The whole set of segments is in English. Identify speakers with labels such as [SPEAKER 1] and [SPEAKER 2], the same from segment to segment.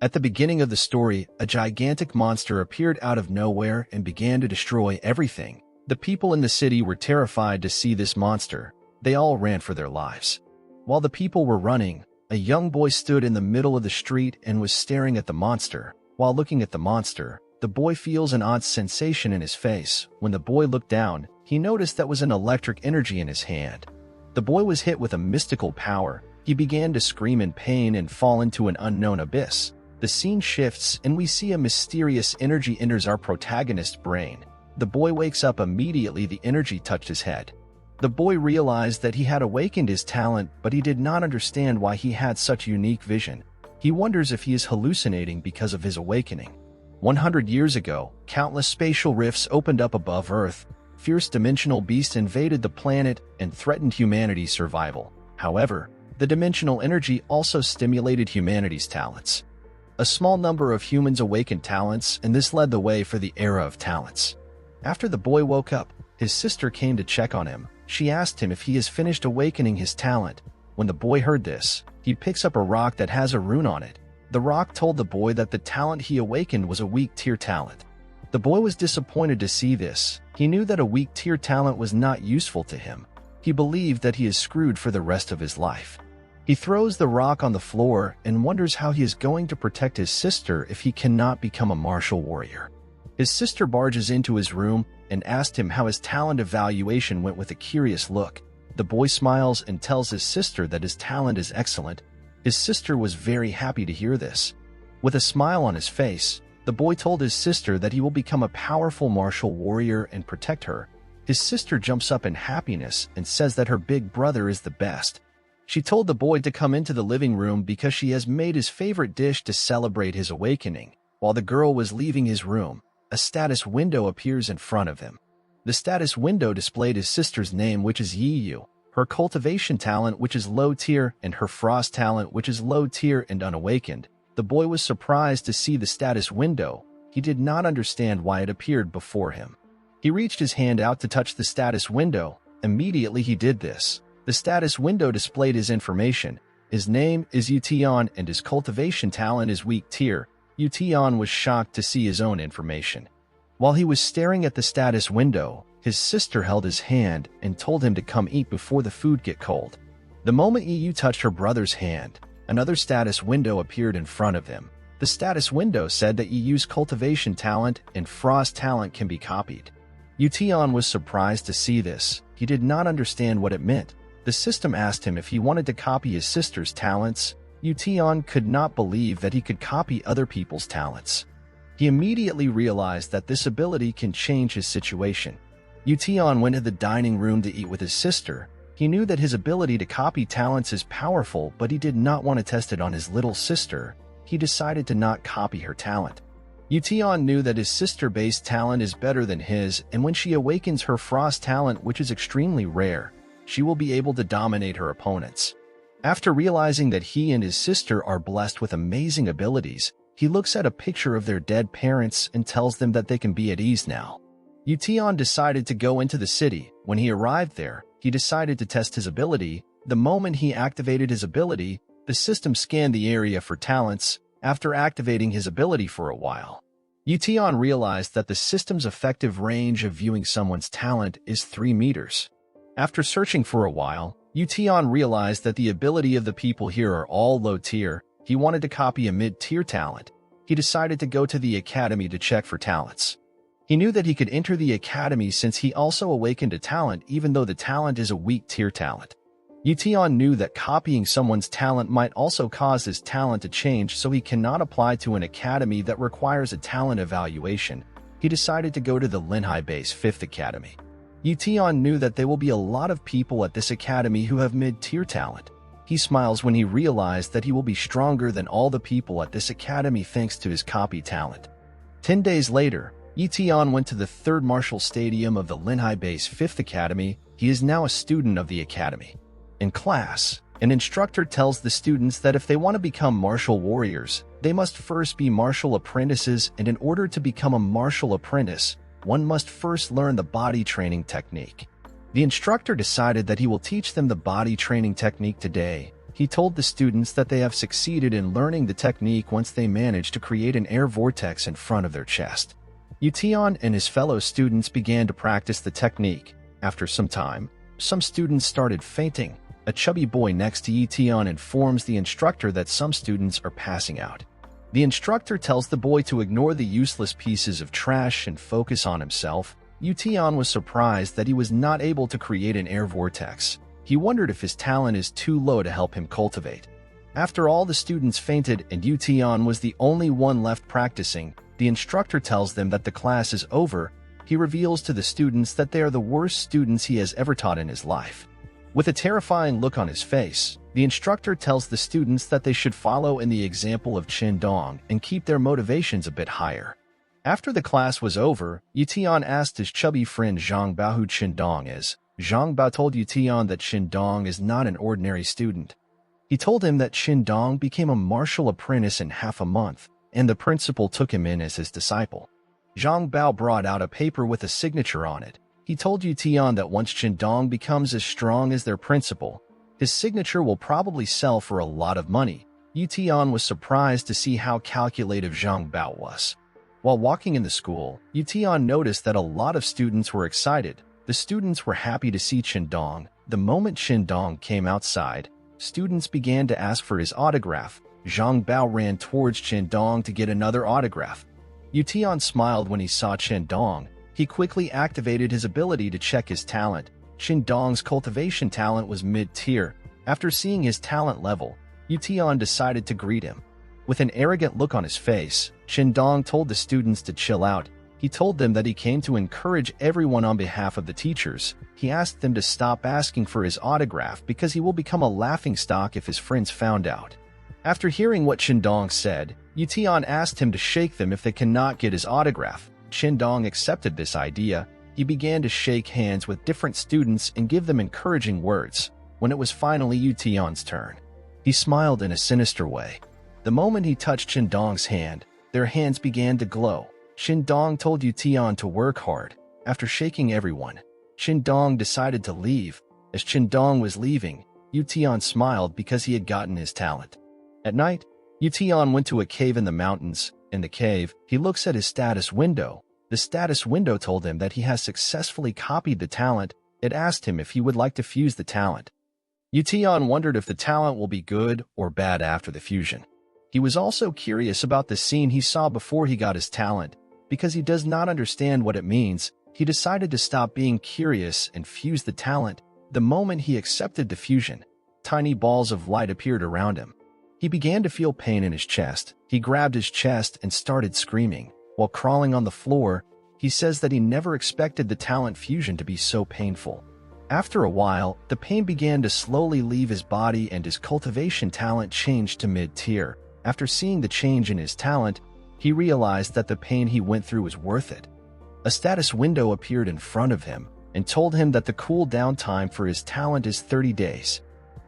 [SPEAKER 1] At the beginning of the story, a gigantic monster appeared out of nowhere and began to destroy everything. The people in the city were terrified to see this monster. They all ran for their lives. While the people were running, a young boy stood in the middle of the street and was staring at the monster. While looking at the monster, the boy feels an odd sensation in his face. When the boy looked down, he noticed that was an electric energy in his hand. The boy was hit with a mystical power. He began to scream in pain and fall into an unknown abyss. The scene shifts and we see a mysterious energy enters our protagonist's brain. The boy wakes up immediately. The energy touched his head. The boy realized that he had awakened his talent, but he did not understand why he had such unique vision. He wonders if he is hallucinating because of his awakening. 100 years ago, countless spatial rifts opened up above Earth. Fierce dimensional beasts invaded the planet and threatened humanity's survival. However, the dimensional energy also stimulated humanity's talents. A small number of humans awakened talents, and this led the way for the era of talents. After the boy woke up, his sister came to check on him. She asked him if he has finished awakening his talent. When the boy heard this, he picks up a rock that has a rune on it. The rock told the boy that the talent he awakened was a weak tier talent. The boy was disappointed to see this. He knew that a weak tier talent was not useful to him. He believed that he is screwed for the rest of his life. He throws the rock on the floor and wonders how he is going to protect his sister if he cannot become a martial warrior. His sister barges into his room and asked him how his talent evaluation went with a curious look. The boy smiles and tells his sister that his talent is excellent. His sister was very happy to hear this. With a smile on his face, the boy told his sister that he will become a powerful martial warrior and protect her. His sister jumps up in happiness and says that her big brother is the best. She told the boy to come into the living room because she has made his favorite dish to celebrate his awakening. While the girl was leaving his room, a status window appears in front of him. The status window displayed his sister's name, which is Ye Tian, her cultivation talent, which is low tier, and her frost talent, which is low tier and unawakened. The boy was surprised to see the status window. He did not understand why it appeared before him. He reached his hand out to touch the status window. Immediately he did this. The status window displayed his information. His name is Ye Tian and his cultivation talent is weak tier. Ye Tian was shocked to see his own information. While he was staring at the status window, his sister held his hand and told him to come eat before the food get cold. The moment Ye touched her brother's hand, another status window appeared in front of him. The status window said that Ye's cultivation talent and frost talent can be copied. Ye Tian was surprised to see this. He did not understand what it meant. The system asked him if he wanted to copy his sister's talents. Ye Tian could not believe that he could copy other people's talents. He immediately realized that this ability can change his situation. Ye Tian went to the dining room to eat with his sister. He knew that his ability to copy talents is powerful, but he did not want to test it on his little sister. He decided to not copy her talent. Ye Tian knew that his sister-based talent is better than his, and when she awakens her frost talent, which is extremely rare, she will be able to dominate her opponents. After realizing that he and his sister are blessed with amazing abilities, he looks at a picture of their dead parents and tells them that they can be at ease now. Ye Tian decided to go into the city. When he arrived there, he decided to test his ability. The moment he activated his ability, the system scanned the area for talents. After activating his ability for a while, Ye Tian realized that the system's effective range of viewing someone's talent is 3 meters. After searching for a while, Ye Tian realized that the ability of the people here are all low tier. He wanted to copy a mid-tier talent. He decided to go to the academy to check for talents. He knew that he could enter the academy since he also awakened a talent even though the talent is a weak tier talent. Ye Tian knew that copying someone's talent might also cause his talent to change, so he cannot apply to an academy that requires a talent evaluation. He decided to go to the Linhai Base 5th Academy. Ye Tian knew that there will be a lot of people at this academy who have mid-tier talent. He smiles when he realized that he will be stronger than all the people at this academy thanks to his copy talent. 10 days later, Ye Tian went to the 3rd Martial Stadium of the Linhai Base 5th Academy. He is now a student of the academy. In class, an instructor tells the students that if they want to become martial warriors, they must first be martial apprentices, and in order to become a martial apprentice, one must first learn the body training technique. The instructor decided that he will teach them the body training technique today. He told the students that they have succeeded in learning the technique once they managed to create an air vortex in front of their chest. Ye Tian and his fellow students began to practice the technique. After some time, some students started fainting. A chubby boy next to Ye Tian informs the instructor that some students are passing out. The instructor tells the boy to ignore the useless pieces of trash and focus on himself. Ye Tian was surprised that he was not able to create an air vortex. He wondered if his talent is too low to help him cultivate. After all the students fainted and Ye Tian was the only one left practicing, the instructor tells them that the class is over. He reveals to the students that they are the worst students he has ever taught in his life. With a terrifying look on his face, the instructor tells the students that they should follow in the example of Qin Dong and keep their motivations a bit higher. After the class was over, Ye Tian asked his chubby friend Zhang Bao who Qin Dong is. Zhang Bao told Ye Tian that Qin Dong is not an ordinary student. He told him that Qin Dong became a martial apprentice in half a month, and the principal took him in as his disciple. Zhang Bao brought out a paper with a signature on it. He told Ye Tian that once Qin Dong becomes as strong as their principal, his signature will probably sell for a lot of money. Ye Tian was surprised to see how calculative Zhang Bao was. While walking in the school, Ye Tian noticed that a lot of students were excited. The students were happy to see Qin Dong. The moment Qin Dong came outside, students began to ask for his autograph. Zhang Bao ran towards Qin Dong to get another autograph. Ye Tian smiled when he saw Qin Dong. He quickly activated his ability to check his talent. Qin Dong's cultivation talent was mid-tier. After seeing his talent level, Ye Tian decided to greet him. With an arrogant look on his face, Qin Dong told the students to chill out. He told them that he came to encourage everyone on behalf of the teachers. He asked them to stop asking for his autograph because he will become a laughingstock if his friends found out. After hearing what Qin Dong said, Ye Tian asked him to shake them if they cannot get his autograph. Qin Dong accepted this idea. He began to shake hands with different students and give them encouraging words. When it was finally Ye Tian's turn, he smiled in a sinister way. The moment he touched Qin Dong's hand, their hands began to glow. Qin Dong told Ye Tian to work hard. After shaking everyone, Qin Dong decided to leave. As Qin Dong was leaving, Ye Tian smiled because he had gotten his talent. At night, Ye Tian went to a cave in the mountains. In the cave, he looks at his status window. The status window told him that he has successfully copied the talent. It asked him if he would like to fuse the talent. Ye Tian wondered if the talent will be good or bad after the fusion. He was also curious about the scene he saw before he got his talent. Because he does not understand what it means, he decided to stop being curious and fuse the talent. The moment he accepted the fusion, tiny balls of light appeared around him. He began to feel pain in his chest. He grabbed his chest and started screaming. While crawling on the floor, he says that he never expected the talent fusion to be so painful. After a while, the pain began to slowly leave his body and his cultivation talent changed to mid-tier. After seeing the change in his talent, he realized that the pain he went through was worth it. A status window appeared in front of him and told him that the cool-down time for his talent is 30 days.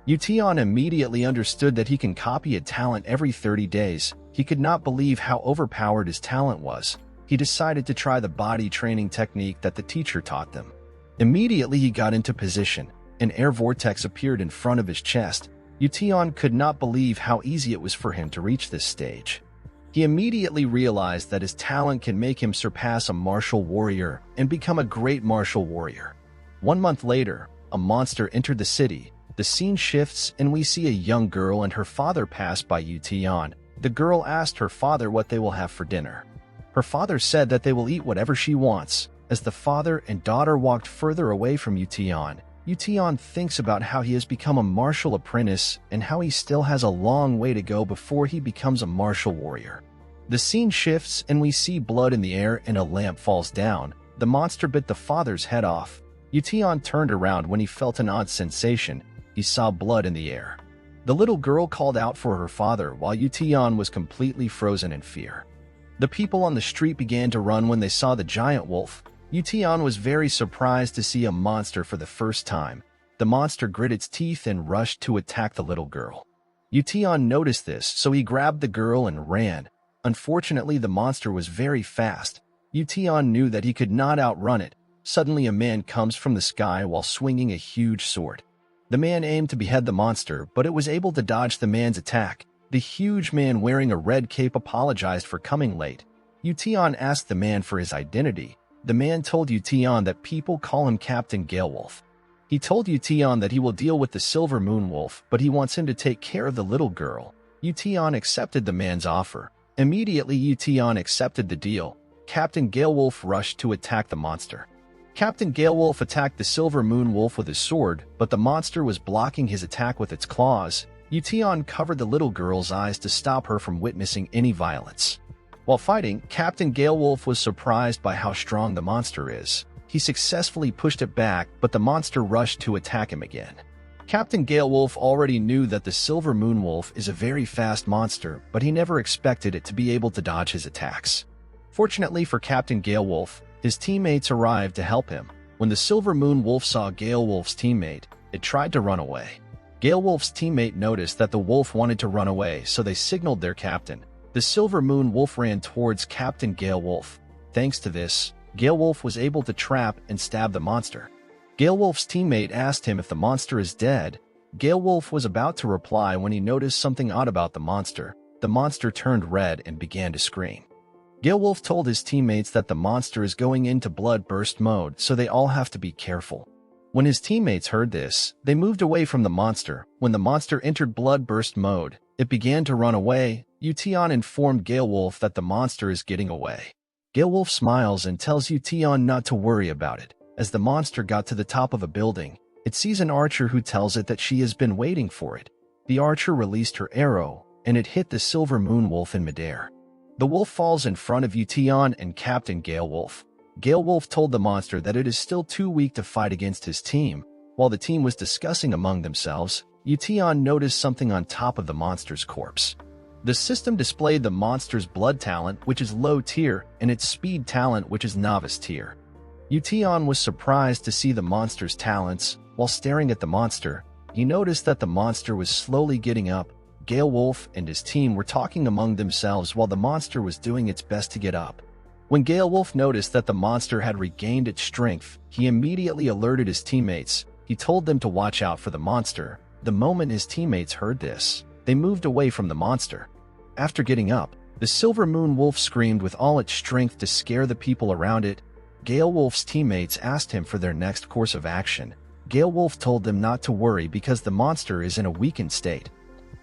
[SPEAKER 1] Ye Tian immediately understood that he can copy a talent every 30 days. He could not believe how overpowered his talent was. He decided to try the body training technique that the teacher taught them. Immediately he got into position. An air vortex appeared in front of his chest. Ye Tian could not believe how easy it was for him to reach this stage. He immediately realized that his talent can make him surpass a martial warrior and become a great martial warrior. 1 month later, a monster entered the city. The scene shifts and we see a young girl and her father pass by Ye Tian. The girl asked her father what they will have for dinner. Her father said that they will eat whatever she wants. As the father and daughter walked further away from Ye Tian thinks about how he has become a martial apprentice and how he still has a long way to go before he becomes a martial warrior. The scene shifts and we see blood in the air and a lamp falls down. The monster bit the father's head off. Ye Tian turned around when he felt an odd sensation. He saw blood in the air. The little girl called out for her father while Ye Tian was completely frozen in fear. The people on the street began to run when they saw the giant wolf. Ye Tian was very surprised to see a monster for the first time. The monster grit its teeth and rushed to attack the little girl. Ye Tian noticed this, so he grabbed the girl and ran. Unfortunately, the monster was very fast. Ye Tian knew that he could not outrun it. Suddenly, a man comes from the sky while swinging a huge sword. The man aimed to behead the monster, but it was able to dodge the man's attack. The huge man wearing a red cape apologized for coming late. Ye Tian asked the man for his identity. The man told Ye Tian that people call him Captain Galewolf. He told Ye Tian that he will deal with the Silver Moon Wolf, but he wants him to take care of the little girl. Ye Tian accepted the man's offer. Immediately, Ye Tian accepted the deal. Captain Galewolf rushed to attack the monster. Captain Galewolf attacked the Silver Moon Wolf with his sword, but the monster was blocking his attack with its claws. Ye Tian covered the little girl's eyes to stop her from witnessing any violence. While fighting, Captain Galewolf was surprised by how strong the monster is. He successfully pushed it back, but the monster rushed to attack him again. Captain Galewolf already knew that the Silver Moon Wolf is a very fast monster, but he never expected it to be able to dodge his attacks. Fortunately for Captain Galewolf, his teammates arrived to help him. When the Silver Moon Wolf saw Galewolf's teammate, it tried to run away. Galewolf's teammate noticed that the wolf wanted to run away, so they signaled their captain. The Silver Moon Wolf ran towards Captain Galewolf. Thanks to this, Galewolf was able to trap and stab the monster. Galewolf's teammate asked him if the monster is dead. Galewolf was about to reply when he noticed something odd about the monster. The monster turned red and began to scream. Galewolf told his teammates that the monster is going into blood burst mode, so they all have to be careful. When his teammates heard this, they moved away from the monster. When the monster entered blood burst mode, it began to run away. Ye Tian informed Galewolf that the monster is getting away. Galewolf smiles and tells Ye Tian not to worry about it. As the monster got to the top of a building, it sees an archer who tells it that she has been waiting for it. The archer released her arrow, and it hit the Silver Moon Wolf in midair. The wolf falls in front of Ye Tian and Captain Galewolf. Galewolf told the monster that it is still too weak to fight against his team. While the team was discussing among themselves, Ye Tian noticed something on top of the monster's corpse. The system displayed the monster's blood talent, which is low tier, and its speed talent, which is novice tier. Ye Tian was surprised to see the monster's talents. While staring at the monster, he noticed that the monster was slowly getting up. Galewolf and his team were talking among themselves while the monster was doing its best to get up. When Galewolf noticed that the monster had regained its strength, he immediately alerted his teammates. He told them to watch out for the monster. The moment his teammates heard this, they moved away from the monster. After getting up, the Silver Moon Wolf screamed with all its strength to scare the people around it. Galewolf's teammates asked him for their next course of action. Galewolf told them not to worry because the monster is in a weakened state.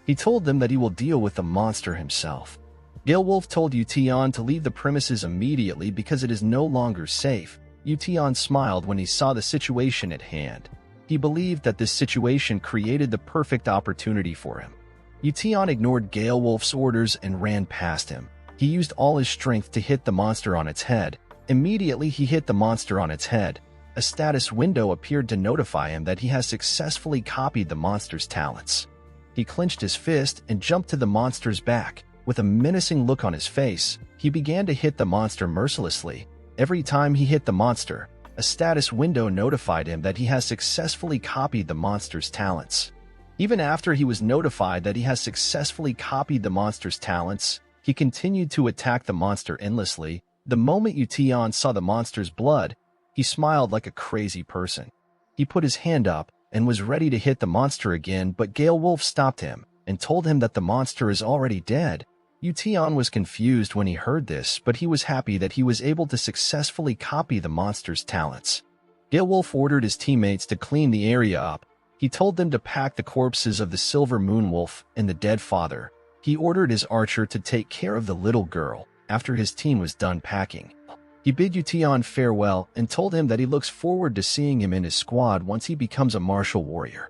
[SPEAKER 1] He told them that he will deal with the monster himself. Galewolf told Ye Tian to leave the premises immediately because it is no longer safe. Ye Tian smiled when he saw the situation at hand. He believed that this situation created the perfect opportunity for him. Ye Tian ignored Galewolf's orders and ran past him. He used all his strength to hit the monster on its head. Immediately he hit the monster on its head. A status window appeared to notify him that he has successfully copied the monster's talents. He clenched his fist and jumped to the monster's back. With a menacing look on his face, he began to hit the monster mercilessly. Every time he hit the monster, a status window notified him that he has successfully copied the monster's talents. Even after he was notified that he has successfully copied the monster's talents, he continued to attack the monster endlessly. The moment Ye Tian saw the monster's blood, he smiled like a crazy person. He put his hand up and was ready to hit the monster again, but Galewolf stopped him and told him that the monster is already dead. Ye Tian was confused when he heard this, but he was happy that he was able to successfully copy the monster's talents. Galewolf ordered his teammates to clean the area up. He told them to pack the corpses of the Silver Moon Wolf and the dead father. He ordered his archer to take care of the little girl. After his team was done packing, he bid Ye Tian farewell and told him that he looks forward to seeing him in his squad once he becomes a martial warrior.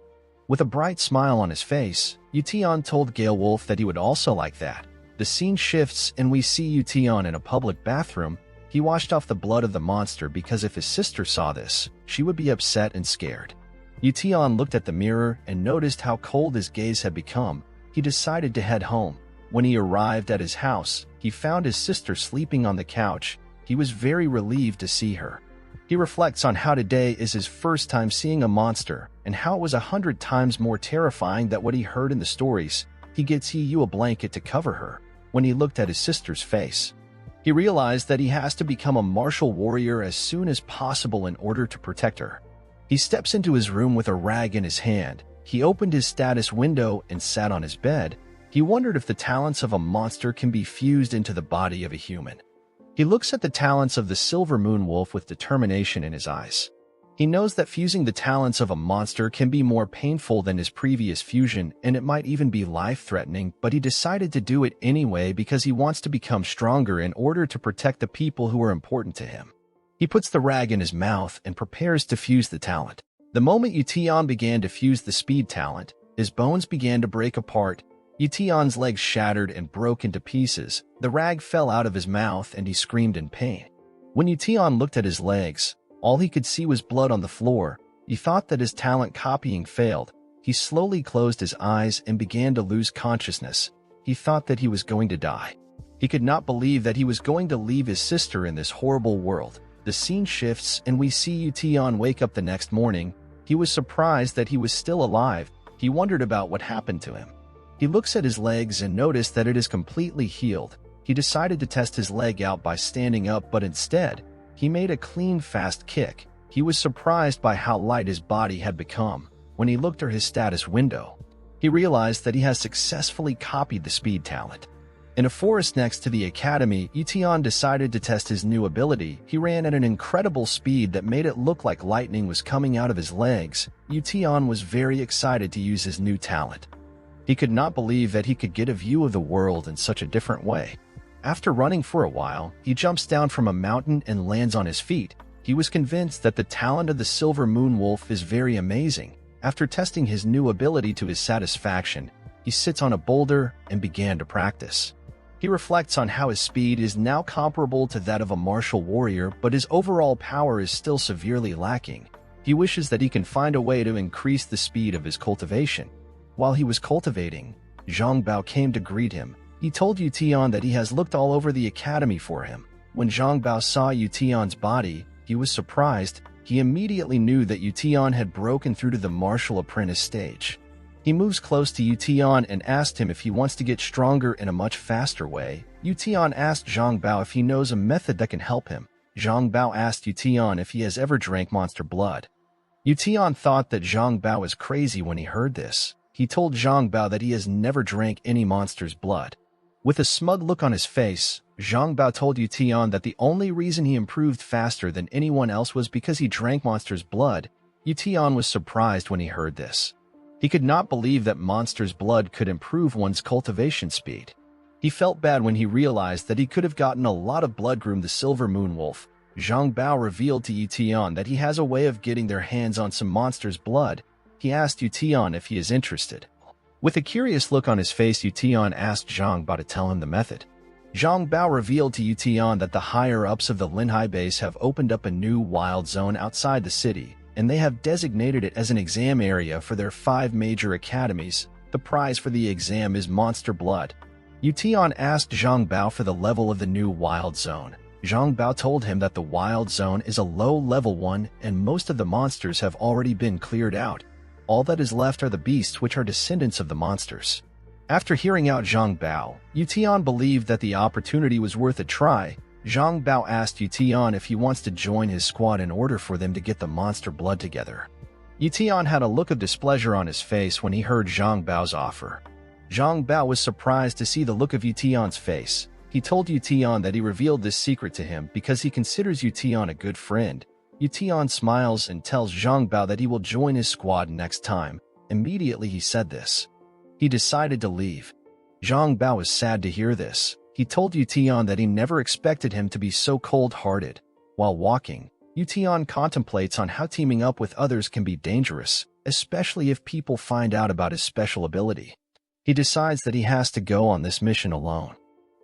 [SPEAKER 1] With a bright smile on his face, Ye Tian told Galewolf that he would also like that. The scene shifts and we see Ye Tian in a public bathroom. He washed off the blood of the monster because if his sister saw this, she would be upset and scared. Ye Tian looked at the mirror and noticed how cold his gaze had become. He decided to head home. When he arrived at his house, he found his sister sleeping on the couch. He was very relieved to see her. He reflects on how today is his first time seeing a monster and how it was 100 times more terrifying than what he heard in the stories. He gets Ye a blanket to cover her. When he looked at his sister's face, he realized that he has to become a martial warrior as soon as possible in order to protect her. He steps into his room with a rag in his hand. He opened his status window and sat on his bed. He wondered if the talents of a monster can be fused into the body of a human. He looks at the talents of the silver moon wolf with determination in his eyes. He knows that fusing the talents of a monster can be more painful than his previous fusion, and it might even be life-threatening, but he decided to do it anyway because he wants to become stronger in order to protect the people who are important to him. He puts the rag in his mouth and prepares to fuse the talent. The moment Ye Tian began to fuse the speed talent, his bones began to break apart. Ye Tian's legs shattered and broke into pieces. The rag fell out of his mouth and he screamed in pain. When Ye Tian looked at his legs, all he could see was blood on the floor. He thought that his talent copying failed. He slowly closed his eyes and began to lose consciousness. He thought that he was going to die. He could not believe that he was going to leave his sister in this horrible world. The scene shifts and we see Ye Tian wake up the next morning. He was surprised that he was still alive. He wondered about what happened to him. He looks at his legs and noticed that it is completely healed. He decided to test his leg out by standing up, but instead, he made a clean, fast kick. He was surprised by how light his body had become. When he looked at his status window, he realized that he has successfully copied the speed talent. In a forest next to the academy, Ye Tian decided to test his new ability. He ran at an incredible speed that made it look like lightning was coming out of his legs. Ye Tian was very excited to use his new talent. He could not believe that he could get a view of the world in such a different way. After running for a while, he jumps down from a mountain and lands on his feet. He was convinced that the talent of the silver moon wolf is very amazing. After testing his new ability to his satisfaction, he sits on a boulder and began to practice. He reflects on how his speed is now comparable to that of a martial warrior, but his overall power is still severely lacking. He wishes that he can find a way to increase the speed of his cultivation. While he was cultivating, Zhang Bao came to greet him. He told Ye Tian that he has looked all over the academy for him. When Zhang Bao saw Ye Tian's body, he was surprised. He immediately knew that Ye Tian had broken through to the martial apprentice stage. He moves close to Ye Tian and asked him if he wants to get stronger in a much faster way. Ye Tian asked Zhang Bao if he knows a method that can help him. Zhang Bao asked Ye Tian if he has ever drank monster blood. Ye Tian thought that Zhang Bao was crazy when he heard this. He told Zhang Bao that he has never drank any monster's blood. With a smug look on his face, Zhang Bao told Ye Tian that the only reason he improved faster than anyone else was because he drank monster's blood. Ye Tian was surprised when he heard this. He could not believe that monster's blood could improve one's cultivation speed. He felt bad when he realized that he could have gotten a lot of blood from the silver moon wolf. Zhang Bao revealed to Ye Tian that he has a way of getting their hands on some monster's blood. He asked Ye Tian if he is interested. With a curious look on his face, Ye Tian asked Zhang Bao to tell him the method. Zhang Bao revealed to Ye Tian that the higher-ups of the Linhai base have opened up a new wild zone outside the city, and they have designated it as an exam area for their 5 major academies. The prize for the exam is monster blood. Ye Tian asked Zhang Bao for the level of the new wild zone. Zhang Bao told him that the wild zone is a low-level one, and most of the monsters have already been cleared out. All that is left are the beasts, which are descendants of the monsters. After hearing out Zhang Bao, Ye Tian believed that the opportunity was worth a try. Zhang Bao asked Ye Tian if he wants to join his squad in order for them to get the monster blood together. Ye Tian had a look of displeasure on his face when he heard Zhang Bao's offer. Zhang Bao was surprised to see the look of Ye Tian's face. He told Ye Tian that he revealed this secret to him because he considers Ye Tian a good friend. Ye Tian smiles and tells Zhang Bao that he will join his squad next time. Immediately he said this. He decided to leave. Zhang Bao was sad to hear this. He told Ye Tian that he never expected him to be so cold-hearted. While walking, Ye Tian contemplates on how teaming up with others can be dangerous, especially if people find out about his special ability. He decides that he has to go on this mission alone.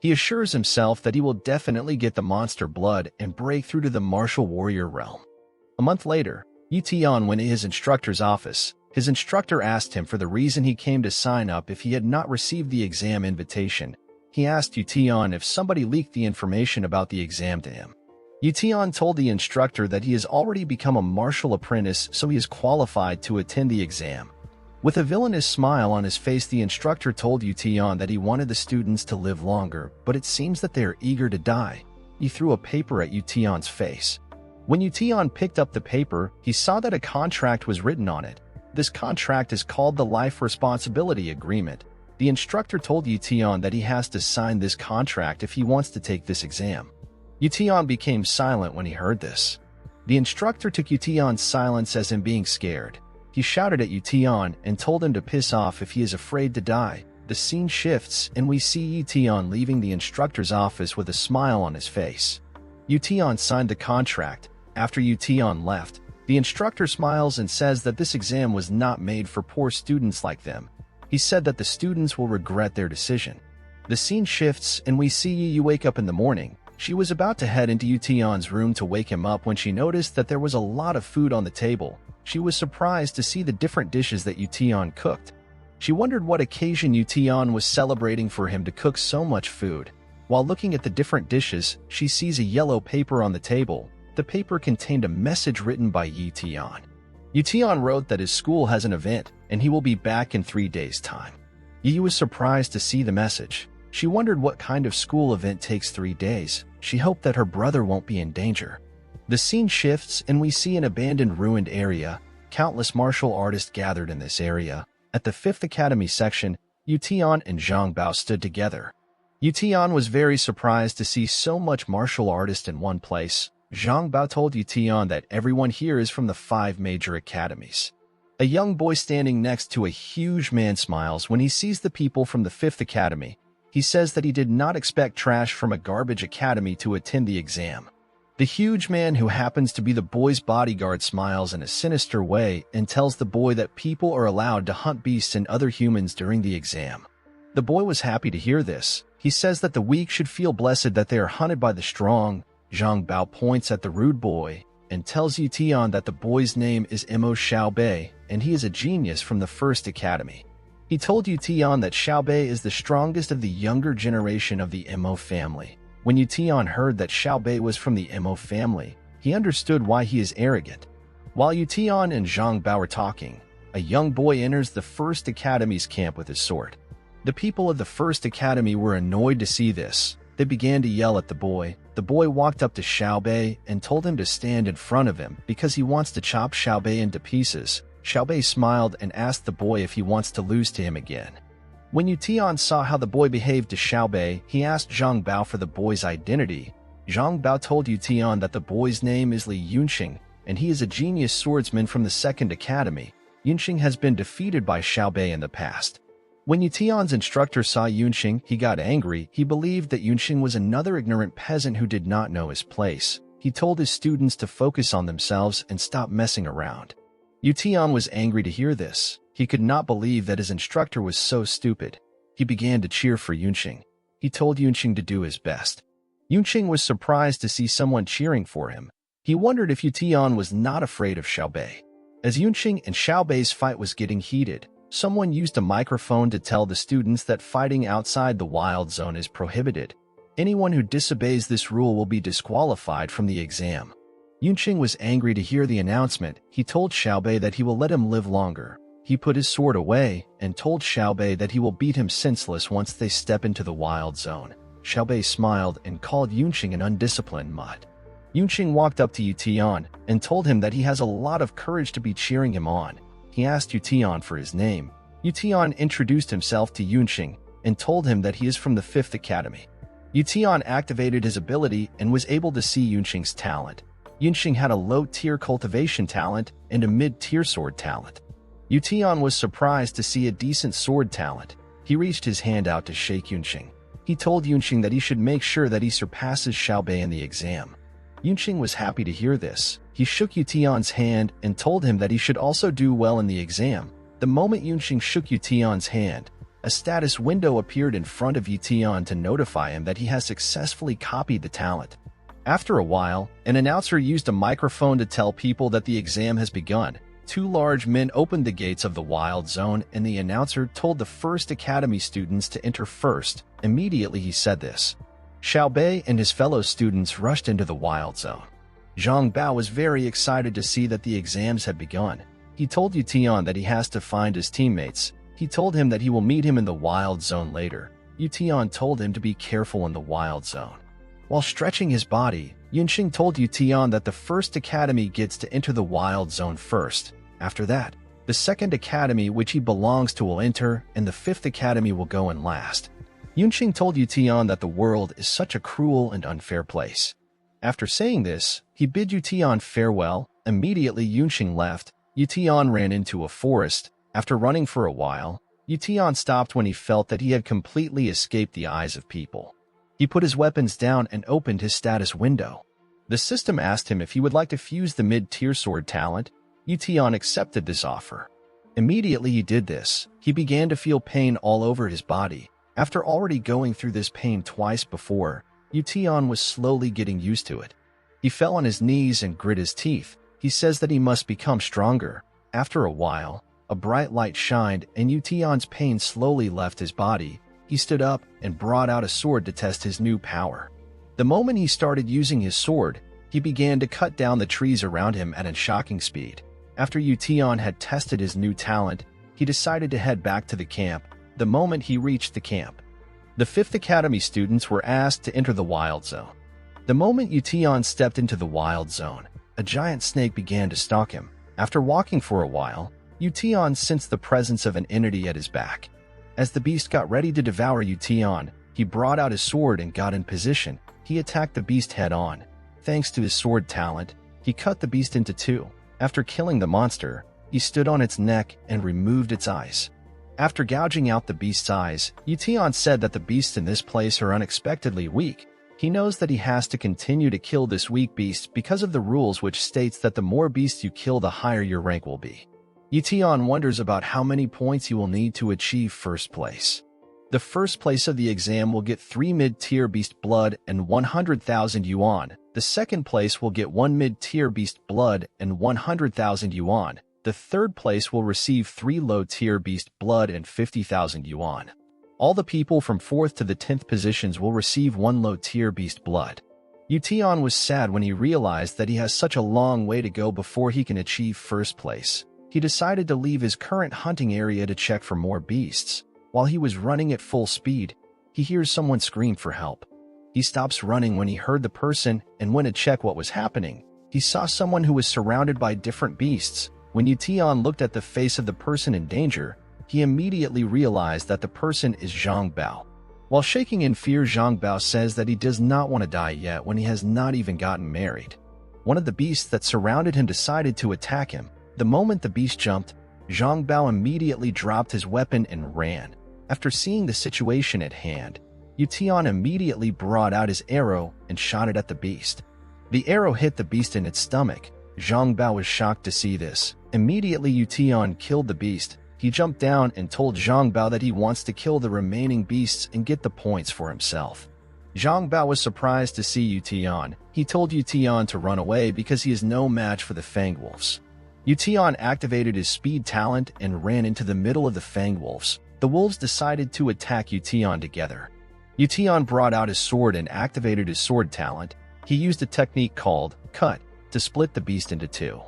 [SPEAKER 1] He assures himself that he will definitely get the monster blood and break through to the martial warrior realm. A month later, Ye Tian went to his instructor's office. His instructor asked him for the reason he came to sign up if he had not received the exam invitation. He asked Ye Tian if somebody leaked the information about the exam to him. Ye Tian told the instructor that he has already become a martial apprentice, so he is qualified to attend the exam. With a villainous smile on his face, the instructor told Ye Tian that he wanted the students to live longer, but it seems that they are eager to die. He threw a paper at Ye Tian's face. When Ye Tian picked up the paper, he saw that a contract was written on it. This contract is called the Life Responsibility Agreement. The instructor told Ye Tian that he has to sign this contract if he wants to take this exam. Ye Tian became silent when he heard this. The instructor took Ye Tian's silence as him being scared. He shouted at Ye Tian and told him to piss off if he is afraid to die. The scene shifts and we see Ye Tian leaving the instructor's office with a smile on his face. Ye Tian signed the contract. After Ye Tian left, the instructor smiles and says that this exam was not made for poor students like them. He said that the students will regret their decision. The scene shifts and we see Ye wake up in the morning. She was about to head into Ye Tian's room to wake him up when she noticed that there was a lot of food on the table. She was surprised to see the different dishes that Ye Tian cooked. She wondered what occasion Ye Tian was celebrating for him to cook so much food. While looking at the different dishes, she sees a yellow paper on the table. The paper contained a message written by Ye Tian. Ye Tian wrote that his school has an event and he will be back in 3 days' time. Ye was surprised to see the message. She wondered what kind of school event takes 3 days. She hoped that her brother won't be in danger. The scene shifts and we see an abandoned ruined area. Countless martial artists gathered in this area. At the 5th Academy section, Ye Tian and Zhang Bao stood together. Ye Tian was very surprised to see so much martial artists in one place. Zhang Bao told Ye Tian that everyone here is from the 5 major academies. A young boy standing next to a huge man smiles when he sees the people from the 5th Academy. He says that he did not expect trash from a garbage academy to attend the exam. The huge man, who happens to be the boy's bodyguard, smiles in a sinister way and tells the boy that people are allowed to hunt beasts and other humans during the exam. The boy was happy to hear this. He says that the weak should feel blessed that they are hunted by the strong. Zhang Bao points at the rude boy and tells Ye Tian that the boy's name is Mo Xiaobei and he is a genius from the 1st Academy. He told Ye Tian that Xiaobei is the strongest of the younger generation of the Mo family. When Ye Tian heard that Xiaobei was from the Mo family, he understood why he is arrogant. While Ye Tian and Zhang Bao were talking, a young boy enters the 1st Academy's camp with his sword. The people of the 1st Academy were annoyed to see this. They began to yell at the boy. The boy walked up to Xiaobei and told him to stand in front of him because he wants to chop Xiaobei into pieces. Xiaobei smiled and asked the boy if he wants to lose to him again. When Ye Tian saw how the boy behaved to Xiaobei, he asked Zhang Bao for the boy's identity. Zhang Bao told Ye Tian that the boy's name is Li Yunqing, and he is a genius swordsman from the 2nd Academy. Yunqing has been defeated by Xiaobei in the past. When Ye Tian's instructor saw Yunqing, he got angry. He believed that Yunqing was another ignorant peasant who did not know his place. He told his students to focus on themselves and stop messing around. Ye Tian was angry to hear this. He could not believe that his instructor was so stupid. He began to cheer for Yunqing. He told Yunqing to do his best. Yunqing was surprised to see someone cheering for him. He wondered if Ye Tian was not afraid of Xiaobei. As Yunqing and Xiaobei's fight was getting heated, someone used a microphone to tell the students that fighting outside the wild zone is prohibited. Anyone who disobeys this rule will be disqualified from the exam. Yunqing was angry to hear the announcement. He told Xiaobei that he will let him live longer. He put his sword away and told Xiaobei that he will beat him senseless once they step into the wild zone. Xiaobei smiled and called Yunqing an undisciplined mutt. Yunqing walked up to Ye Tian and told him that he has a lot of courage to be cheering him on. He asked Ye Tian for his name. Ye Tian introduced himself to Yunqing and told him that he is from the 5th Academy. Ye Tian activated his ability and was able to see Yunqing's talent. Yunqing had a low-tier cultivation talent and a mid-tier sword talent. Ye Tian was surprised to see a decent sword talent. He reached his hand out to shake Yunqing. He told Yunqing that he should make sure that he surpasses Xiaobei in the exam. Yunqing was happy to hear this. He shook Ye Tian's hand and told him that he should also do well in the exam. The moment Yunqing shook Ye Tian's hand, a status window appeared in front of Ye Tian to notify him that he has successfully copied the talent. After a while, an announcer used a microphone to tell people that the exam has begun. 2 large men opened the gates of the wild zone and the announcer told the 1st Academy students to enter first. Immediately he said this. Xiaobei and his fellow students rushed into the wild zone. Zhang Bao was very excited to see that the exams had begun. He told Ye Tian that he has to find his teammates. He told him that he will meet him in the wild zone later. Ye Tian told him to be careful in the wild zone. While stretching his body, Yunxing told Ye Tian that the first academy gets to enter the wild zone first. After that, the second academy which he belongs to will enter, and the fifth academy will go in last. Yunxing told Ye Tian that the world is such a cruel and unfair place. After saying this, he bid Ye Tian farewell. Immediately Yunxing left. Ye Tian ran into a forest. After running for a while, Ye Tian stopped when he felt that he had completely escaped the eyes of people. He put his weapons down and opened his status window. The system asked him if he would like to fuse the mid-tier sword talent. Ye Tian accepted this offer. Immediately he did this, he began to feel pain all over his body. After already going through this pain twice before, Ye Tian was slowly getting used to it. He fell on his knees and grit his teeth. He says that he must become stronger. After a while, a bright light shined and Ye Tian's pain slowly left his body. He stood up and brought out a sword to test his new power. The moment he started using his sword, he began to cut down the trees around him at a shocking speed. After Ye Tian had tested his new talent, he decided to head back to the camp. The moment he reached the camp, the 5th Academy students were asked to enter the wild zone. The moment Ye Tian stepped into the wild zone, a giant snake began to stalk him. After walking for a while, Ye Tian sensed the presence of an entity at his back. As the beast got ready to devour Ye Tian, he brought out his sword and got in position. He attacked the beast head-on. Thanks to his sword talent, he cut the beast into two. After killing the monster, he stood on its neck and removed its eyes. After gouging out the beast's eyes, Ye Tian said that the beasts in this place are unexpectedly weak. He knows that he has to continue to kill this weak beast because of the rules which states that the more beasts you kill, the higher your rank will be. Ye Tian wonders about how many points he will need to achieve first place. The first place of the exam will get 3 mid-tier beast blood and 100,000 yuan. The second place will get 1 mid-tier beast blood and 100,000 yuan. The third place will receive 3 low-tier beast blood and 50,000 yuan. All the people from 4th to the 10th positions will receive 1 low-tier beast blood. Ye Tian was sad when he realized that he has such a long way to go before he can achieve first place. He decided to leave his current hunting area to check for more beasts. While he was running at full speed, he hears someone scream for help. He stops running when he heard the person and went to check what was happening. He saw someone who was surrounded by different beasts. When Ye Tian looked at the face of the person in danger, he immediately realized that the person is Zhang Bao. While shaking in fear, Zhang Bao says that he does not want to die yet when he has not even gotten married. One of the beasts that surrounded him decided to attack him. The moment the beast jumped, Zhang Bao immediately dropped his weapon and ran. After seeing the situation at hand, Ye Tian immediately brought out his arrow and shot it at the beast. The arrow hit the beast in its stomach. Zhang Bao was shocked to see this. Immediately Ye Tian killed the beast. He jumped down and told Zhang Bao that he wants to kill the remaining beasts and get the points for himself. Zhang Bao was surprised to see Ye Tian. He told Ye Tian to run away because he is no match for the Fang Wolves. Ye Tian activated his speed talent and ran into the middle of the Fang Wolves. The wolves decided to attack Ye Tian together. Ye Tian brought out his sword and activated his sword talent. He used a technique called cut to split the beast into two.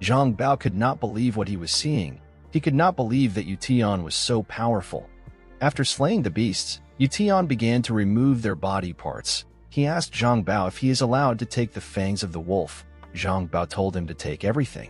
[SPEAKER 1] Zhang Bao could not believe what he was seeing. He could not believe that Ye Tian was so powerful. After slaying the beasts, Ye Tian began to remove their body parts. He asked Zhang Bao if he is allowed to take the fangs of the wolf. Zhang Bao told him to take everything.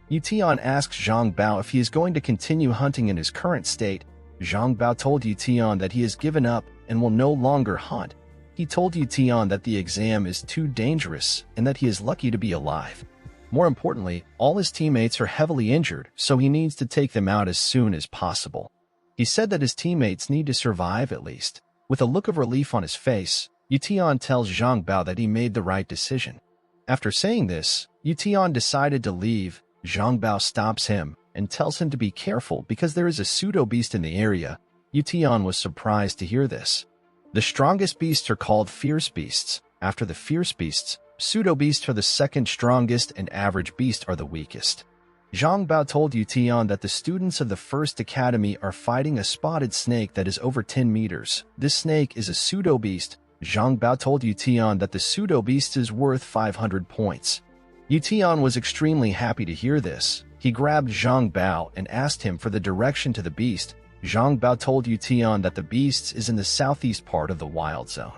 [SPEAKER 1] Ye Tian asked Zhang Bao if he is going to continue hunting in his current state. Zhang Bao told Ye Tian that he has given up and will no longer hunt. He told Ye Tian that the exam is too dangerous and that he is lucky to be alive. More importantly, all his teammates are heavily injured, so he needs to take them out as soon as possible. He said that his teammates need to survive at least. With a look of relief on his face, Ye Tian tells Zhang Bao that he made the right decision. After saying this, Ye Tian decided to leave. Zhang Bao stops him and tells him to be careful because there is a pseudo-beast in the area. Ye Tian was surprised to hear this. The strongest beasts are called fierce beasts. After the fierce beasts, pseudo-beasts are the second strongest and average beasts are the weakest. Zhang Bao told Ye Tian that the students of the first academy are fighting a spotted snake that is over 10 meters. This snake is a pseudo-beast. Zhang Bao told Ye Tian that the pseudo-beast is worth 500 points. Ye Tian was extremely happy to hear this. He grabbed Zhang Bao and asked him for the direction to the beast. Zhang Bao told Ye Tian that the beast is in the southeast part of the wild zone.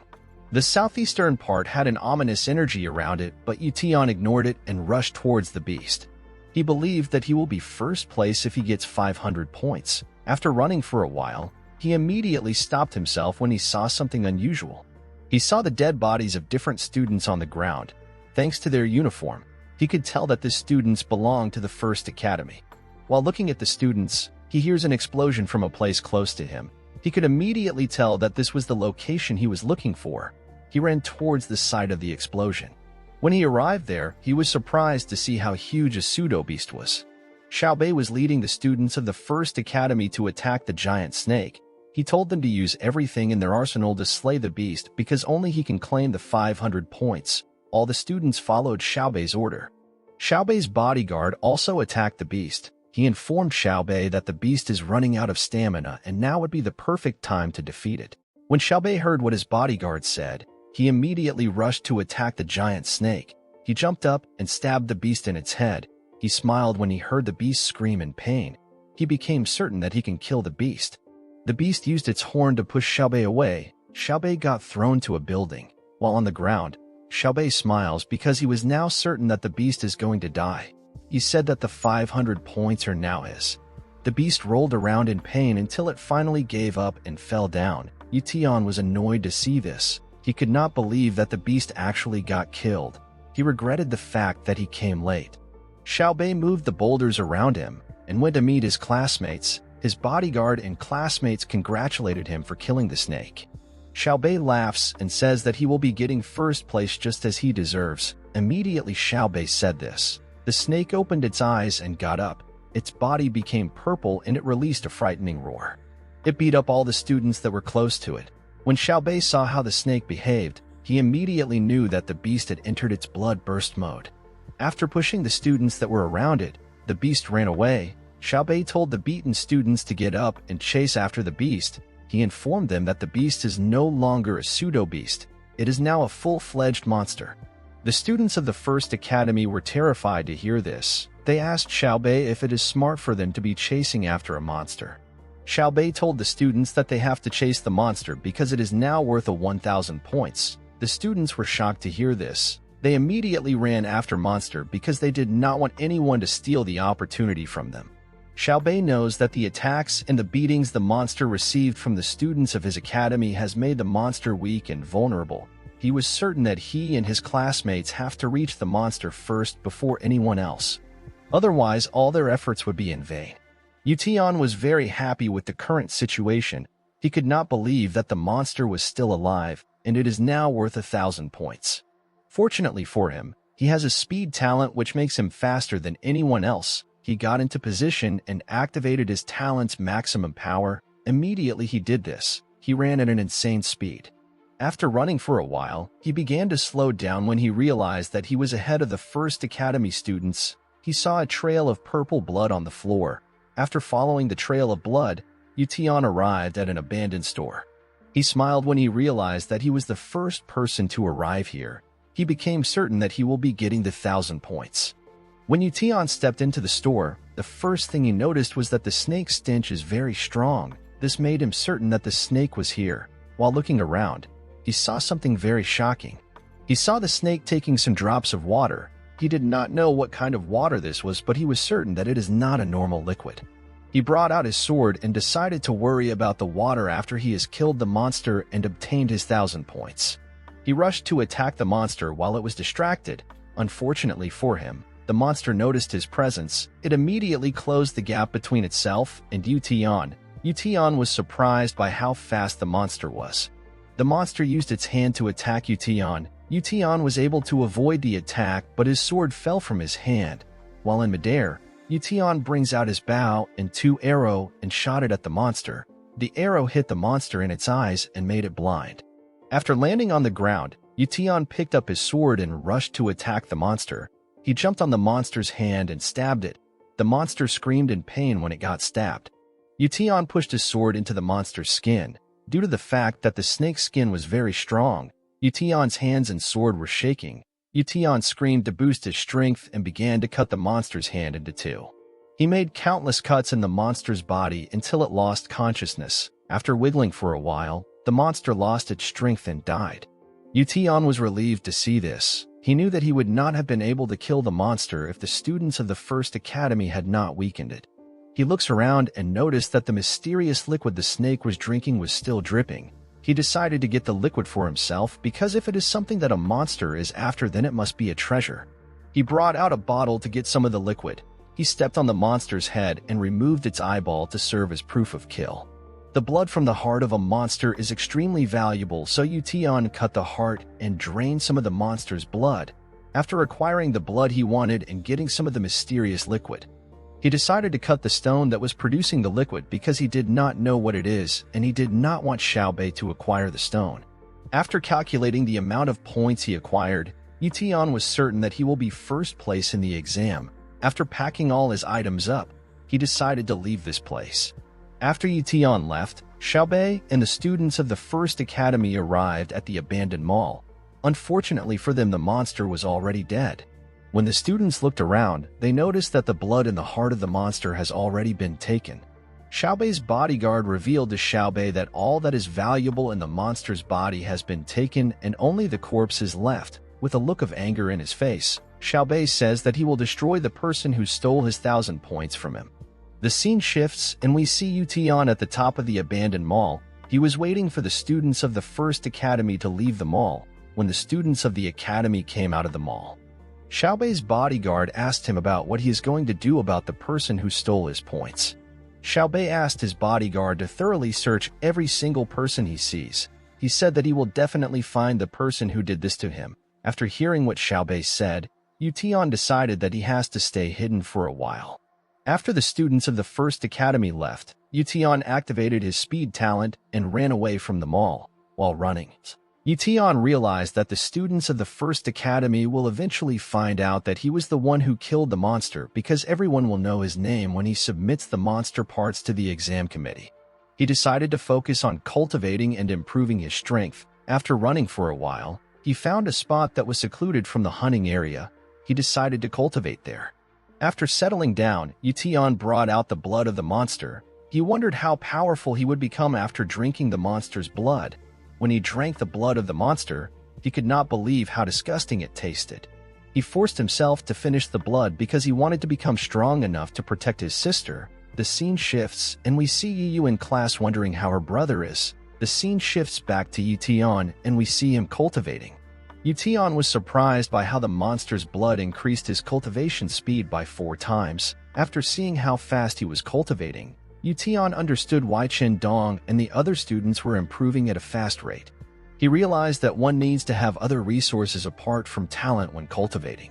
[SPEAKER 1] The southeastern part had an ominous energy around it, but Ye Tian ignored it and rushed towards the beast. He believed that he will be first place if he gets 500 points. After running for a while, he immediately stopped himself when he saw something unusual. He saw the dead bodies of different students on the ground. Thanks to their uniform, he could tell that the students belonged to the First Academy. While looking at the students, he hears an explosion from a place close to him. He could immediately tell that this was the location he was looking for. He ran towards the site of the explosion. When he arrived there, he was surprised to see how huge a pseudo-beast was. Xiaobei was leading the students of the First Academy to attack the giant snake. He told them to use everything in their arsenal to slay the beast because only he can claim the 500 points. All the students followed Xiaobei's order. Xiaobei's bodyguard also attacked the beast. He informed Xiaobei that the beast is running out of stamina and now would be the perfect time to defeat it. When Xiaobei heard what his bodyguard said, he immediately rushed to attack the giant snake. He jumped up and stabbed the beast in its head. He smiled when he heard the beast scream in pain. He became certain that he can kill the beast. The beast used its horn to push Xiaobei away. Xiaobei got thrown to a building. While on the ground, Xiaobei smiles because he was now certain that the beast is going to die. He said that the 500 points are now his. The beast rolled around in pain until it finally gave up and fell down. Ye Tian was annoyed to see this. He could not believe that the beast actually got killed. He regretted the fact that he came late. Xiaobei moved the boulders around him and went to meet his classmates. His bodyguard and classmates congratulated him for killing the snake. Xiaobei laughs and says that he will be getting first place just as he deserves. Immediately Xiaobei said this. The snake opened its eyes and got up. Its body became purple and it released a frightening roar. It beat up all the students that were close to it. When Xiaobei saw how the snake behaved, he immediately knew that the beast had entered its blood burst mode. After pushing the students that were around it, the beast ran away. Xiaobei told the beaten students to get up and chase after the beast. He informed them that the beast is no longer a pseudo-beast. It is now a full-fledged monster. The students of the First Academy were terrified to hear this. They asked Xiaobei if it is smart for them to be chasing after a monster. Xiaobei told the students that they have to chase the monster because it is now worth 1,000 points. The students were shocked to hear this. They immediately ran after monster because they did not want anyone to steal the opportunity from them. Xiaobei knows that the attacks and the beatings the monster received from the students of his academy has made the monster weak and vulnerable. He was certain that he and his classmates have to reach the monster first before anyone else. Otherwise, all their efforts would be in vain. Ye Tian was very happy with the current situation. He could not believe that the monster was still alive, and it is now worth 1,000 points. Fortunately for him, he has a speed talent which makes him faster than anyone else. He got into position and activated his talent's maximum power. Immediately he did this. He ran at an insane speed. After running for a while, he began to slow down when he realized that he was ahead of the First Academy students. He saw a trail of purple blood on the floor. After following the trail of blood, Ye Tian arrived at an abandoned store. He smiled when he realized that he was the first person to arrive here. He became certain that he will be getting the 1,000 points. When Ye Tian stepped into the store, the first thing he noticed was that the snake's stench is very strong. This made him certain that the snake was here. While looking around, he saw something very shocking. He saw the snake taking some drops of water. He did not know what kind of water this was, but he was certain that it is not a normal liquid. He brought out his sword and decided to worry about the water after he has killed the monster and obtained his 1,000 points. He rushed to attack the monster while it was distracted. Unfortunately for him, the monster noticed his presence. It immediately closed the gap between itself and Ye Tian. Ye Tian was surprised by how fast the monster was. The monster used its hand to attack Ye Tian. Ye Tian was able to avoid the attack, but his sword fell from his hand. While in midair, Ye Tian brings out his bow and 2 arrows and shot it at the monster. The arrow hit the monster in its eyes and made it blind. After landing on the ground, Ye Tian picked up his sword and rushed to attack the monster. He jumped on the monster's hand and stabbed it. The monster screamed in pain when it got stabbed. Ye Tian pushed his sword into the monster's skin. Due to the fact that the snake's skin was very strong, Ye Tian's hands and sword were shaking. Ye Tian screamed to boost his strength and began to cut the monster's hand into 2. He made countless cuts in the monster's body until it lost consciousness. After wiggling for a while, the monster lost its strength and died. Ye Tian was relieved to see this. He knew that he would not have been able to kill the monster if the students of the First Academy had not weakened it. He looks around and noticed that the mysterious liquid the snake was drinking was still dripping. He decided to get the liquid for himself because if it is something that a monster is after, then it must be a treasure. He brought out a bottle to get some of the liquid. He stepped on the monster's head and removed its eyeball to serve as proof of kill. The blood from the heart of a monster is extremely valuable, so Ye Tian cut the heart and drained some of the monster's blood. After acquiring the blood he wanted and getting some of the mysterious liquid, he decided to cut the stone that was producing the liquid because he did not know what it is and he did not want Xiaobei to acquire the stone. After calculating the amount of points he acquired, Ye Tian was certain that he will be first place in the exam. After packing all his items up, he decided to leave this place. After Ye Tian left, Xiaobei and the students of the First Academy arrived at the abandoned mall. Unfortunately for them, the monster was already dead. When the students looked around, they noticed that the blood in the heart of the monster has already been taken. Xiaobei's bodyguard revealed to Xiaobei that all that is valuable in the monster's body has been taken and only the corpse is left. With a look of anger in his face, Xiaobei says that he will destroy the person who stole his 1,000 points from him. The scene shifts and we see Ye Tian at the top of the abandoned mall. He was waiting for the students of the First Academy to leave the mall when the students of the academy came out of the mall. Xiaobei's bodyguard asked him about what he is going to do about the person who stole his points. Xiaobei asked his bodyguard to thoroughly search every single person he sees. He said that he will definitely find the person who did this to him. After hearing what Xiaobei said, Ye Tian decided that he has to stay hidden for a while. After the students of the First Academy left, Ye Tian activated his speed talent and ran away from the mall. While running, Ye Tian realized that the students of the First Academy will eventually find out that he was the one who killed the monster because everyone will know his name when he submits the monster parts to the exam committee. He decided to focus on cultivating and improving his strength. After running for a while, he found a spot that was secluded from the hunting area. He decided to cultivate there. After settling down, Ye Tian brought out the blood of the monster. He wondered how powerful he would become after drinking the monster's blood. When he drank the blood of the monster, he could not believe how disgusting it tasted. He forced himself to finish the blood because he wanted to become strong enough to protect his sister. The scene shifts and we see Ye Yu in class wondering how her brother is. The scene shifts back to Ye Tian and we see him cultivating. Ye Tian was surprised by how the monster's blood increased his cultivation speed by 4 times. After seeing how fast he was cultivating, Ye Tian understood why Chen Dong and the other students were improving at a fast rate. He realized that one needs to have other resources apart from talent when cultivating.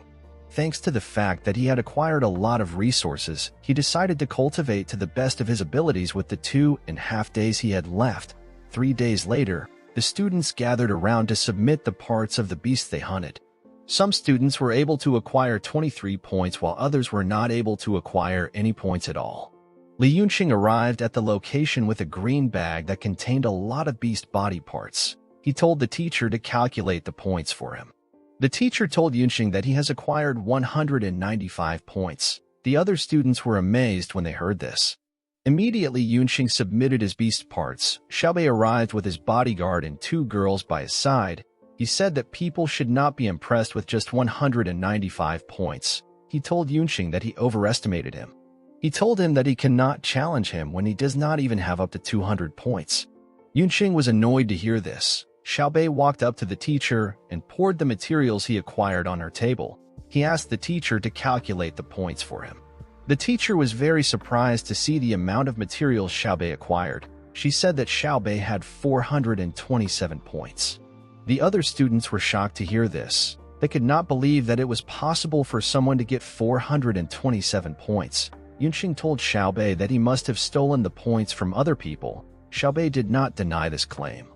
[SPEAKER 1] Thanks to the fact that he had acquired a lot of resources, he decided to cultivate to the best of his abilities with the 2.5 days he had left. 3 days later, the students gathered around to submit the parts of the beast they hunted. Some students were able to acquire 23 points while others were not able to acquire any points at all. Li Yunqing arrived at the location with a green bag that contained a lot of beast body parts. He told the teacher to calculate the points for him. The teacher told Yunqing that he has acquired 195 points. The other students were amazed when they heard this. Immediately, Yunqing submitted his beast parts. Xiaobei arrived with his bodyguard and 2 girls by his side. He said that people should not be impressed with just 195 points. He told Yunqing that he overestimated him. He told him that he cannot challenge him when he does not even have up to 200 points. Yunqing was annoyed to hear this. Xiaobei walked up to the teacher and poured the materials he acquired on her table. He asked the teacher to calculate the points for him. The teacher was very surprised to see the amount of materials Xiaobei acquired. She said that Xiaobei had 427 points. The other students were shocked to hear this. They could not believe that it was possible for someone to get 427 points. Yunqing told Xiaobei that he must have stolen the points from other people. Xiaobei did not deny this claim.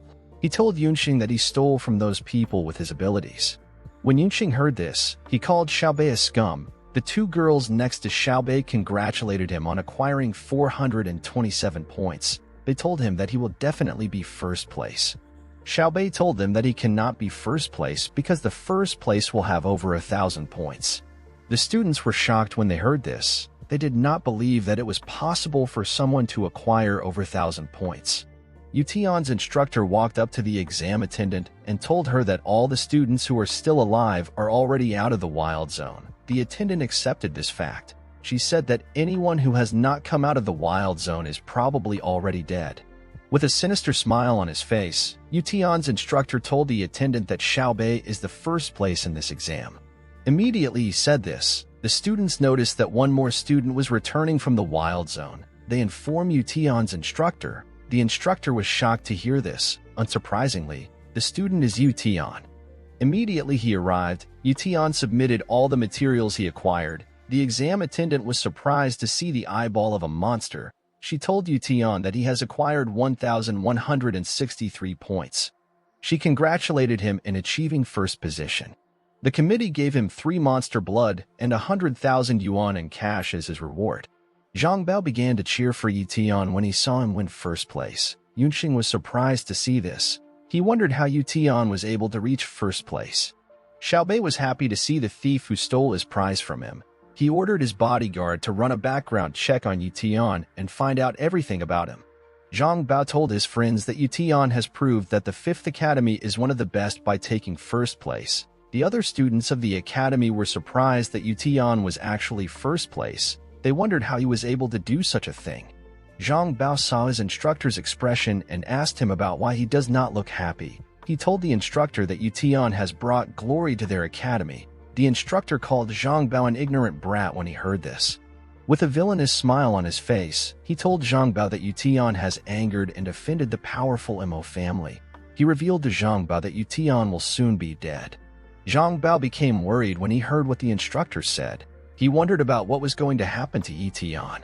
[SPEAKER 1] He told Yunqing that he stole from those people with his abilities. When Yunqing heard this, he called Xiaobei a scum. The 2 girls next to Xiaobei congratulated him on acquiring 427 points. They told him that he will definitely be first place. Xiaobei told them that he cannot be first place because the first place will have over 1,000 points. The students were shocked when they heard this. They did not believe that it was possible for someone to acquire over 1,000 points. Ye Tian's instructor walked up to the exam attendant and told her that all the students who are still alive are already out of the wild zone. The attendant accepted this fact. She said that anyone who has not come out of the wild zone is probably already dead. With a sinister smile on his face, Ye Tian's instructor told the attendant that Xiaobei is the first place in this exam. Immediately he said this, the students noticed that one more student was returning from the wild zone. They informed Ye Tian's instructor. The instructor was shocked to hear this. Unsurprisingly, the student is Ye Tian. Immediately he arrived, Ye Tian submitted all the materials he acquired. The exam attendant was surprised to see the eyeball of a monster. She told Ye Tian that he has acquired 1,163 points. She congratulated him in achieving first position. The committee gave him 3 monster blood and 100,000 yuan in cash as his reward. Zhang Bao began to cheer for Ye Tian when he saw him win first place. Yunqing was surprised to see this. He wondered how Ye Tian was able to reach first place. Xiaobei was happy to see the thief who stole his prize from him. He ordered his bodyguard to run a background check on Ye Tian and find out everything about him. Zhang Bao told his friends that Ye Tian has proved that the 5th Academy is one of the best by taking first place. The other students of the academy were surprised that Ye Tian was actually first place. They wondered how he was able to do such a thing. Zhang Bao saw his instructor's expression and asked him about why he does not look happy. He told the instructor that Ye Tian has brought glory to their academy. The instructor called Zhang Bao an ignorant brat when he heard this. With a villainous smile on his face, he told Zhang Bao that Ye Tian has angered and offended the powerful Mo family. He revealed to Zhang Bao that Ye Tian will soon be dead. Zhang Bao became worried when he heard what the instructor said. He wondered about what was going to happen to Ye Tian.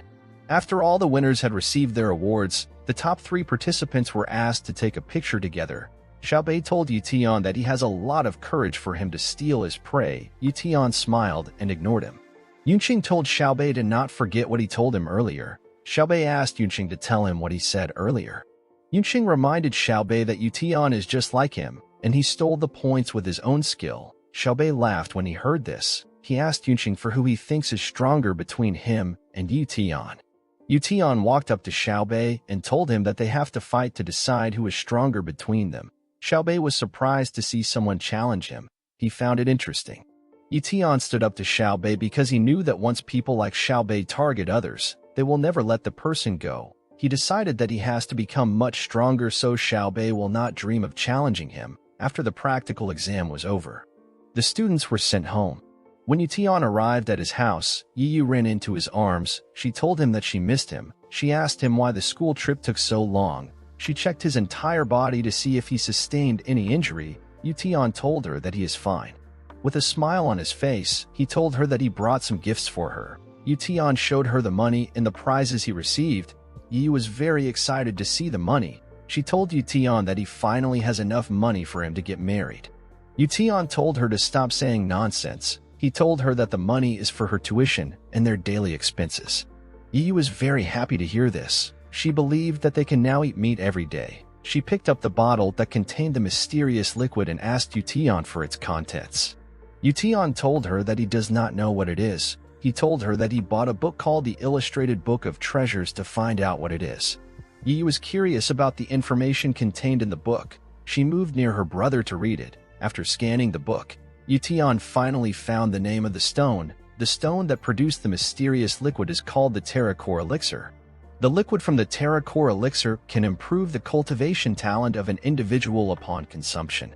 [SPEAKER 1] After all the winners had received their awards, the top 3 participants were asked to take a picture together. Xiaobei told Ye Tian that he has a lot of courage for him to steal his prey. Ye Tian smiled and ignored him. Yunqing told Xiaobei to not forget what he told him earlier. Xiaobei asked Yunqing to tell him what he said earlier. Yunqing reminded Xiaobei that Ye Tian is just like him, and he stole the points with his own skill. Xiaobei laughed when he heard this. He asked Yunqing for who he thinks is stronger between him and Ye Tian. Ye Tian walked up to Xiaobei and told him that they have to fight to decide who is stronger between them. Xiaobei was surprised to see someone challenge him. He found it interesting. Ye Tian stood up to Xiaobei because he knew that once people like Xiaobei target others, they will never let the person go. He decided that he has to become much stronger so Xiaobei will not dream of challenging him. After the practical exam was over, the students were sent home. When Ye Tian arrived at his house, Yi Yu ran into his arms. She told him that she missed him. She asked him why the school trip took so long. She checked his entire body to see if he sustained any injury. Ye Tian told her that he is fine. With a smile on his face, he told her that he brought some gifts for her. Ye Tian showed her the money and the prizes he received. Yi Yu was very excited to see the money. She told Ye Tian that he finally has enough money for him to get married. Ye Tian told her to stop saying nonsense. He told her that the money is for her tuition and their daily expenses. Yi Yu was very happy to hear this. She believed that they can now eat meat every day. She picked up the bottle that contained the mysterious liquid and asked Ye Tian for its contents. Ye Tian told her that he does not know what it is. He told her that he bought a book called the Illustrated Book of Treasures to find out what it is. Yi Yu was curious about the information contained in the book. She moved near her brother to read it. After scanning the book, Ye Tian finally found the name of the stone. The stone that produced the mysterious liquid is called the Terracore Elixir. The liquid from the Terracore Elixir can improve the cultivation talent of an individual upon consumption.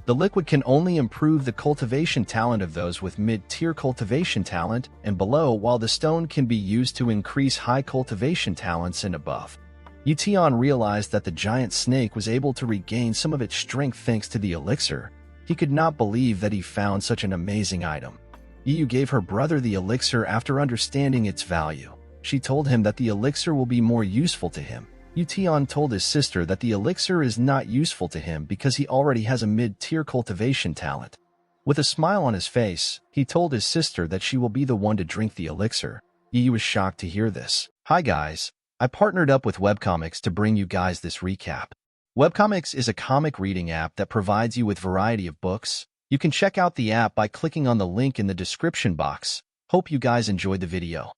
[SPEAKER 1] The liquid can only improve the cultivation talent of those with mid-tier cultivation talent and below, while the stone can be used to increase high cultivation talents and above. Ye Tian realized that the giant snake was able to regain some of its strength thanks to the elixir. He could not believe that he found such an amazing item. Yi Yu gave her brother the elixir after understanding its value. She told him that the elixir will be more useful to him. Ye Tian told his sister that the elixir is not useful to him because he already has a mid-tier cultivation talent. With a smile on his face, he told his sister that she will be the one to drink the elixir. Yi Yu was shocked to hear this. Hi guys, I partnered up with webcomics to bring you guys this recap. Webcomics is a comic reading app that provides you with variety of books. You can check out the app by clicking on the link in the description box. Hope you guys enjoyed the video.